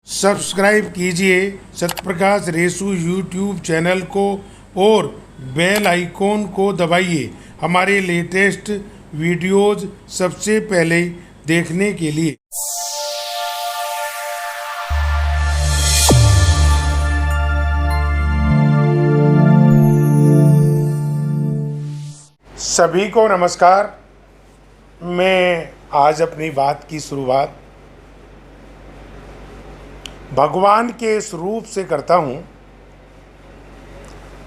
Subscribe कीजिए सत्यप्रकाश रेसू YouTube channel को और बेल आइकॉन को दबाइए हमारे लेटेस्ट वीडियोज़ सबसे पहले देखने के लिए। सभी को नमस्कार। मैं आज अपनी बात की शुरुआत भगवान के स्वरूप से करता हूँ,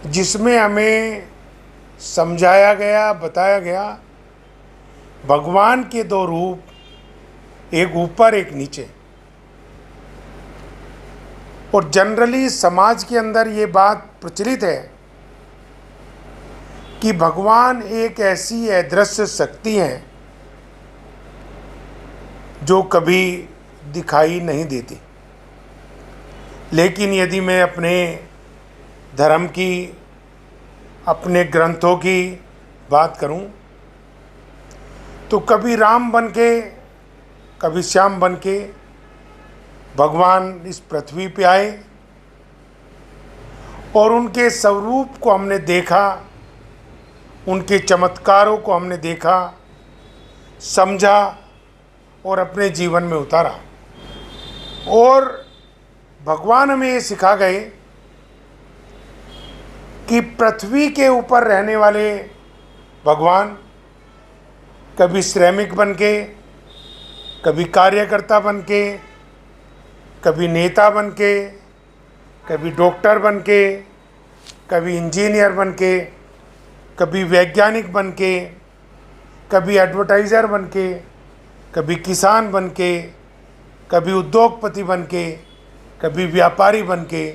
जिसमें हमें समझाया गया, बताया गया भगवान के दो रूप, एक ऊपर एक नीचे। और जनरली समाज के अंदर ये बात प्रचलित है कि भगवान एक ऐसी अदृश्य शक्ति है जो कभी दिखाई नहीं देती। लेकिन यदि मैं अपने धर्म की, अपने ग्रंथों की बात करूं, तो कभी राम बन के, कभी श्याम बन के भगवान इस पृथ्वी पे आए और उनके स्वरूप को हमने देखा, उनके चमत्कारों को हमने देखा, समझा और अपने जीवन में उतारा। और भगवान हमें ये सिखा गए कि पृथ्वी के ऊपर रहने वाले भगवान कभी श्रमिक बन के, कभी कार्यकर्ता बन के, कभी नेता बन के, कभी डॉक्टर बन के, कभी इंजीनियर बन के, कभी वैज्ञानिक बन के, कभी एडवर्टाइज़र बन के, कभी किसान बन के, कभी उद्योगपति बन के, कभी व्यापारी बन के,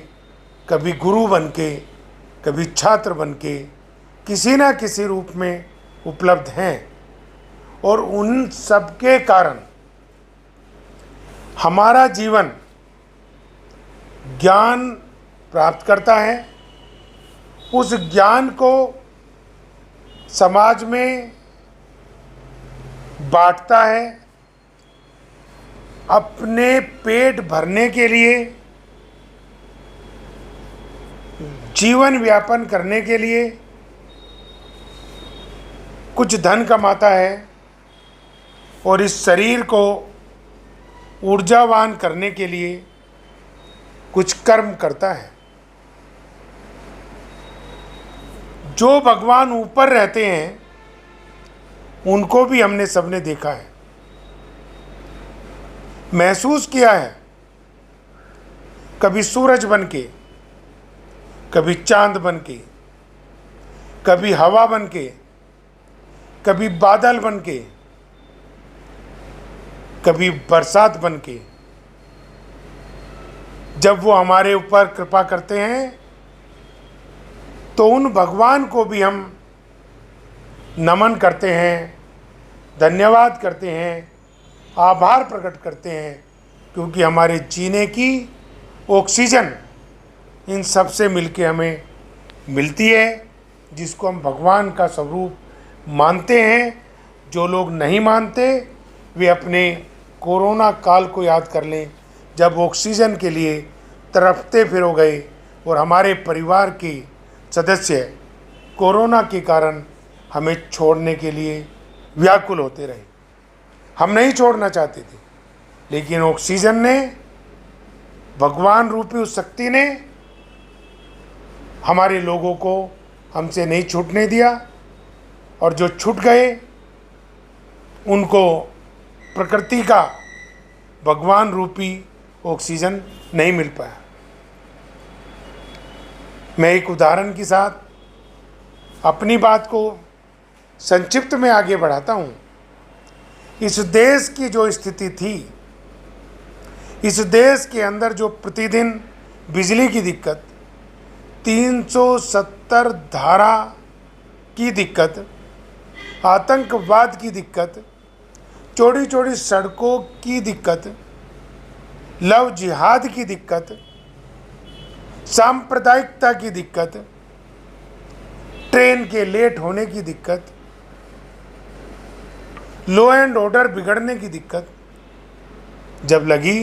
कभी गुरु बन के, कभी छात्र बन के, किसी न किसी रूप में उपलब्ध हैं। और उन सब के कारण हमारा जीवन ज्ञान प्राप्त करता है। उस ज्ञान को समाज में बांटता है, अपने पेट भरने के लिए, जीवन व्यापन करने के लिए कुछ धन कमाता है और इस शरीर को ऊर्जावान करने के लिए कुछ कर्म करता है। जो भगवान ऊपर रहते हैं उनको भी हमने सबने देखा है, महसूस किया है। कभी सूरज बन के, कभी चांद बन के, कभी हवा बन के, कभी बादल बन के, कभी बरसात बन के। जब वो हमारे ऊपर कृपा करते हैं तो उन भगवान को भी हम नमन करते हैं, धन्यवाद करते हैं, आभार प्रकट करते हैं, क्योंकि हमारे जीने की ऑक्सीजन इन सब से मिलके हमें मिलती है, जिसको हम भगवान का स्वरूप मानते हैं। जो लोग नहीं मानते वे अपने कोरोना काल को याद कर लें, जब ऑक्सीजन के लिए तड़पते फिर हो गए और हमारे परिवार के सदस्य कोरोना के कारण हमें छोड़ने के लिए व्याकुल होते रहे। हम नहीं छोड़ना चाहते थे, लेकिन ऑक्सीजन ने, भगवान रूपी उस शक्ति ने हमारे लोगों को हमसे नहीं छूटने दिया। और जो छूट गए उनको प्रकृति का भगवान रूपी ऑक्सीजन नहीं मिल पाया। मैं एक उदाहरण के साथ अपनी बात को संक्षिप्त में आगे बढ़ाता हूँ। इस देश की जो स्थिति थी, इस देश के अंदर जो प्रतिदिन बिजली की दिक्कत, 370 धारा की दिक्कत, आतंकवाद की दिक्कत, चौड़ी चौड़ी सड़कों की दिक्कत, लव जिहाद की दिक्कत, सांप्रदायिकता की दिक्कत, ट्रेन के लेट होने की दिक्कत, लॉ एंड ऑर्डर बिगड़ने की दिक्कत जब लगी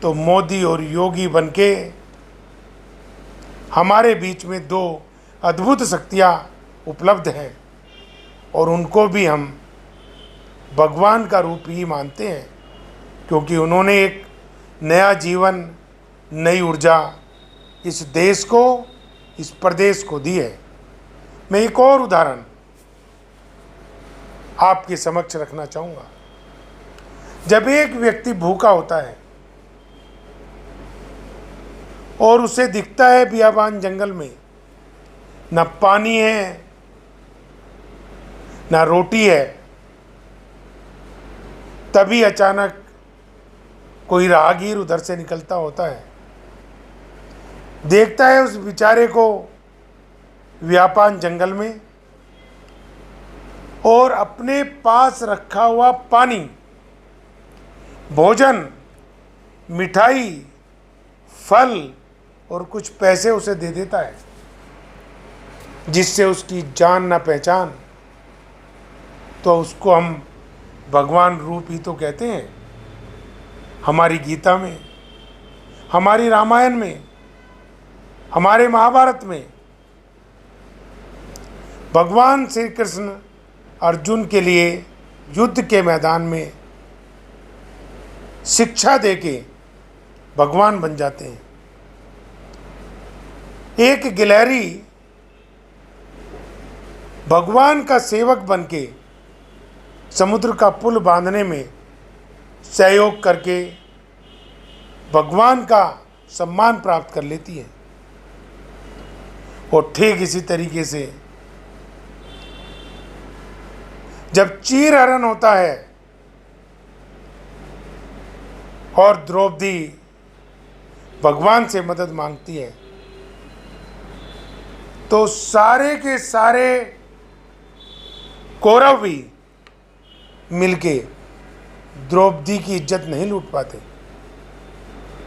तो मोदी और योगी बनके हमारे बीच में दो अद्भुत शक्तियाँ उपलब्ध हैं और उनको भी हम भगवान का रूप ही मानते हैं, क्योंकि उन्होंने एक नया जीवन, नई ऊर्जा इस देश को, इस प्रदेश को दी है। मैं एक और उदाहरण आपके समक्ष रखना चाहूँगा। जब एक व्यक्ति भूखा होता है और उसे दिखता है बियाबान जंगल में न पानी है न रोटी है, तभी अचानक कोई राहगीर उधर से निकलता होता है, देखता है उस बेचारे को बियाबान जंगल में और अपने पास रखा हुआ पानी, भोजन, मिठाई, फल और कुछ पैसे उसे दे देता है, जिससे उसकी जान न पहचान। तो उसको हम भगवान रूप ही तो कहते हैं। हमारी गीता में, हमारी रामायण में, हमारे महाभारत में भगवान श्री कृष्ण अर्जुन के लिए युद्ध के मैदान में शिक्षा देके भगवान बन जाते हैं। एक गिलहरी भगवान का सेवक बनके समुद्र का पुल बांधने में सहयोग करके भगवान का सम्मान प्राप्त कर लेती है। और ठीक इसी तरीके से जब चीरहरण होता है और द्रौपदी भगवान से मदद मांगती है, तो सारे के सारे कौरव भी मिलके द्रौपदी की इज्जत नहीं लूट पाते,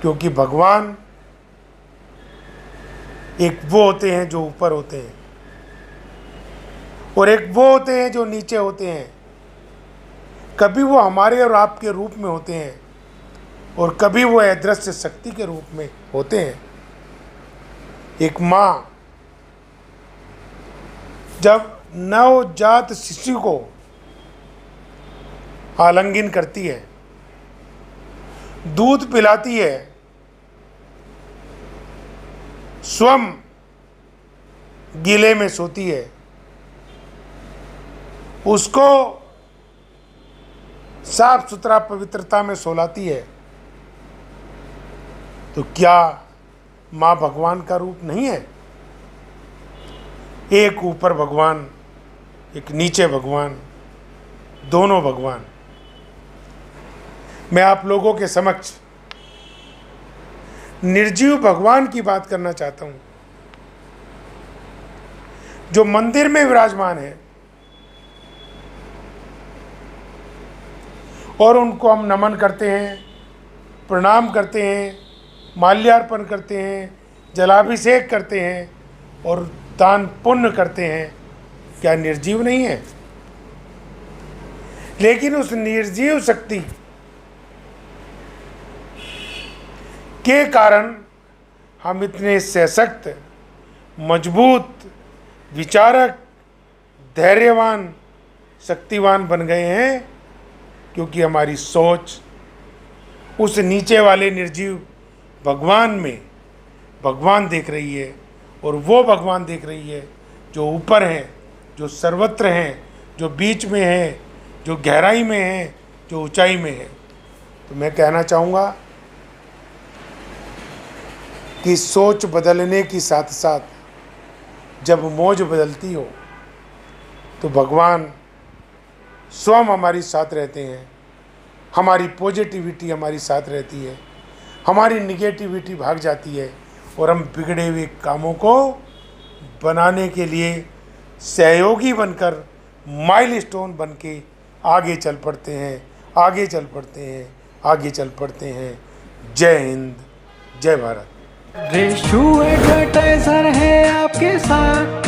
क्योंकि भगवान एक वो होते हैं जो ऊपर होते हैं और एक वो होते हैं जो नीचे होते हैं। कभी वो हमारे और आपके रूप में होते हैं और कभी वो अदृश्य शक्ति के रूप में होते हैं। एक माँ जब नवजात शिशु को आलिंगन करती है, दूध पिलाती है, स्वयं गीले में सोती है, उसको साफ सुथरा पवित्रता में सोलाती है, तो क्या माँ भगवान का रूप नहीं है? एक ऊपर भगवान, एक नीचे भगवान, दोनों भगवान। मैं आप लोगों के समक्ष निर्जीव भगवान की बात करना चाहता हूँ, जो मंदिर में विराजमान है और उनको हम नमन करते हैं, प्रणाम करते हैं, माल्यार्पण करते हैं, जलाभिषेक करते हैं और दान पुण्य करते हैं। क्या निर्जीव नहीं है? लेकिन उस निर्जीव शक्ति के कारण हम इतने सशक्त, मजबूत, विचारक, धैर्यवान, शक्तिवान बन गए हैं, क्योंकि हमारी सोच उस नीचे वाले निर्जीव भगवान में भगवान देख रही है और वो भगवान देख रही है जो ऊपर हैं, जो सर्वत्र हैं, जो बीच में हैं, जो गहराई में हैं, जो ऊंचाई में है। तो मैं कहना चाहूँगा कि सोच बदलने की साथ साथ जब मौज बदलती हो तो भगवान स्वयं हमारे साथ रहते हैं। हमारी पॉजिटिविटी हमारी साथ रहती है, हमारी निगेटिविटी भाग जाती है और हम बिगड़े हुए कामों को बनाने के लिए सहयोगी बनकर, माइलस्टोन बन के आगे चल पड़ते हैं, आगे चल पड़ते हैं, आगे चल पड़ते हैं। जय हिंद, जय भारत। रेशु एडवर्टाइजर है आपके साथ,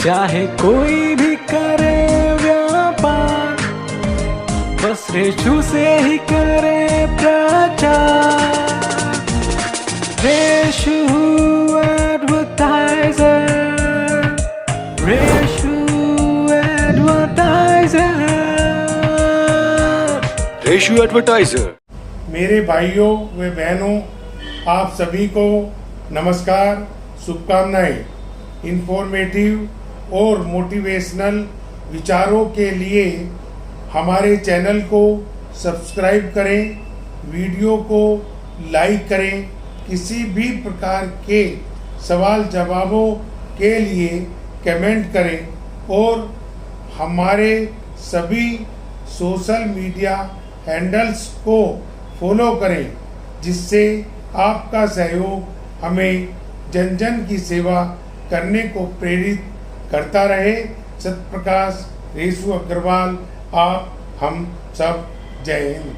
चाहे कोई भी करे व्यापार, बस रेशु से ही करें प्रचार, Reshu advertiser, Reshu advertiser, Reshu advertiser. मेरे भाइयों व बहनों, आप सभी को नमस्कार, शुभकामनाएं। इंफॉर्मेटिव और मोटिवेशनल विचारों के लिए हमारे चैनल को सब्सक्राइब करें, वीडियो को लाइक करें। किसी भी प्रकार के सवाल जवाबों के लिए कमेंट करें और हमारे सभी सोशल मीडिया हैंडल्स को फॉलो करें, जिससे आपका सहयोग हमें जन जन की सेवा करने को प्रेरित करता रहे। सत्यप्रकाश रेशु अग्रवाल, आप हम सब, जय हिंद।